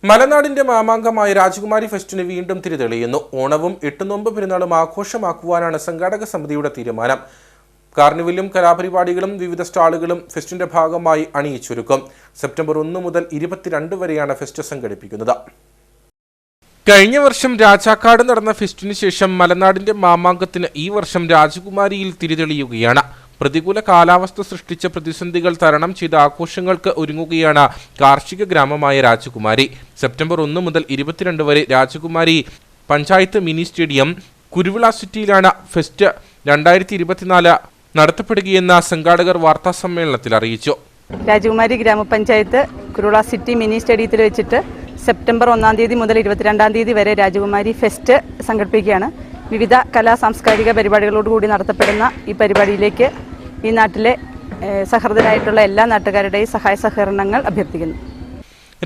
മലനാടിന്റെ മാമാങ്കമായ രാജകുമാരി ഫെസ്റ്റിന് വീണ്ടും തിരിതെളിയുന്നു. ഓണവും എട്ടുനോമ്പ് പെരുന്നാളും ആഘോഷമാക്കുവാനാണ് സംഘാടക സമിതിയുടെ തീരുമാനം. കാർണിവലും കലാപരിപാടികളും വിവിധ സ്റ്റാളുകളും ഫെസ്റ്റിന്റെ ഭാഗമായി അണിയിച്ചൊരുക്കും. സെപ്റ്റംബർ 1 മുതൽ 22 വരെയാണ് ഫെസ്റ്റ് സംഘടിപ്പിക്കുന്നത്. കഴിഞ്ഞ വർഷം രാജാക്കാട് നടന്ന ഫെസ്റ്റിന് ശേഷം മലനാടിന്റെ മാമാങ്കത്തിന് ഈ വർഷം രാജകുമാരിയിൽ തിരിതെളിയുകയാണ്. പ്രതികൂല കാലാവസ്ഥ സൃഷ്ടിച്ച പ്രതിസന്ധികൾ തരണം ചെയ്ത ആഘോഷങ്ങൾക്ക് ഒരുങ്ങുകയാണ് കാർഷിക ഗ്രാമമായ രാജകുമാരി. സെപ്റ്റംബർ 1 മുതൽ 22 വരെ രാജകുമാരി പഞ്ചായത്ത് മിനി സ്റ്റേഡിയം കുരുവിള സിറ്റിയിലാണ് ഫെസ്റ്റ് 2024 നടത്തപ്പെടുകയെന്ന് സംഘാടകർ വാർത്താസമ്മേളനത്തിൽ അറിയിച്ചു. രാജകുമാരി ഗ്രാമപഞ്ചായത്ത് കുരുവിള സിറ്റി മിനി സ്റ്റേഡിയത്തിൽ വെച്ചിട്ട് സെപ്റ്റംബർ 1 തീയതി മുതൽ 22 തീയതി വരെ രാജകുമാരി ഫെസ്റ്റ് സംഘടിപ്പിക്കുകയാണ്. വിവിധ കലാ സാംസ്കാരിക പരിപാടികളോടുകൂടി നടത്തപ്പെടുന്ന ഈ പരിപാടിയിലേക്ക് ഈ നാട്ടിലെ സഹൃദരായിട്ടുള്ള എല്ലാ നാട്ടുകാരുടെയും സഹായ സഹകരണങ്ങൾ അഭ്യർത്ഥിക്കുന്നു.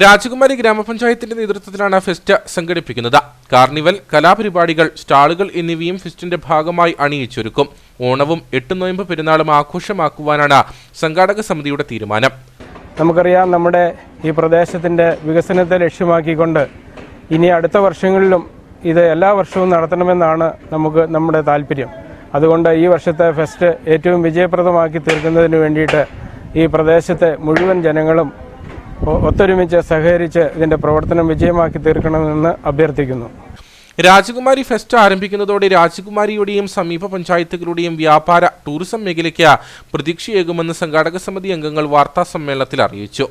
രാജകുമാരി ഗ്രാമപഞ്ചായത്തിന്റെ നേതൃത്വത്തിലാണ് ഫെസ്റ്റ് സംഘടിപ്പിക്കുന്നത്. കാർണിവൽ, കലാപരിപാടികൾ, സ്റ്റാളുകൾ എന്നിവയും ഫെസ്റ്റിന്റെ ഭാഗമായി അണിയിച്ചൊരുക്കും. ഓണവും എട്ടുനോയമ്പ് പെരുന്നാളും ആഘോഷമാക്കുവാനാണ് സംഘാടക സമിതിയുടെ തീരുമാനം. നമുക്കറിയാം, നമ്മുടെ ഈ പ്രദേശത്തിന്റെ വികസനത്തെ ലക്ഷ്യമാക്കിക്കൊണ്ട് ഇനി അടുത്ത വർഷങ്ങളിലും ഇത് എല്ലാ വർഷവും നടത്തണമെന്നാണ് നമ്മുടെ താല്പര്യം. അതുകൊണ്ട് ഈ വർഷത്തെ ഫെസ്റ്റ് ഏറ്റവും വിജയപ്രദമാക്കി തീർക്കുന്നതിന് വേണ്ടിയിട്ട് ഈ പ്രദേശത്തെ മുഴുവൻ ജനങ്ങളും ഒത്തൊരുമിച്ച് സഹകരിച്ച് ഇതിന്റെ പ്രവർത്തനം വിജയമാക്കി തീർക്കണമെന്ന് അഭ്യർത്ഥിക്കുന്നു. രാജകുമാരി ഫെസ്റ്റ് ആരംഭിക്കുന്നതോടെ രാജകുമാരിയുടെയും സമീപ പഞ്ചായത്തുകളുടെയും വ്യാപാര ടൂറിസം മേഖലയ്ക്ക് പ്രതീക്ഷയേകുമെന്ന് സംഘാടക സമിതി അംഗങ്ങൾ വാർത്താ സമ്മേളനത്തിൽ അറിയിച്ചു.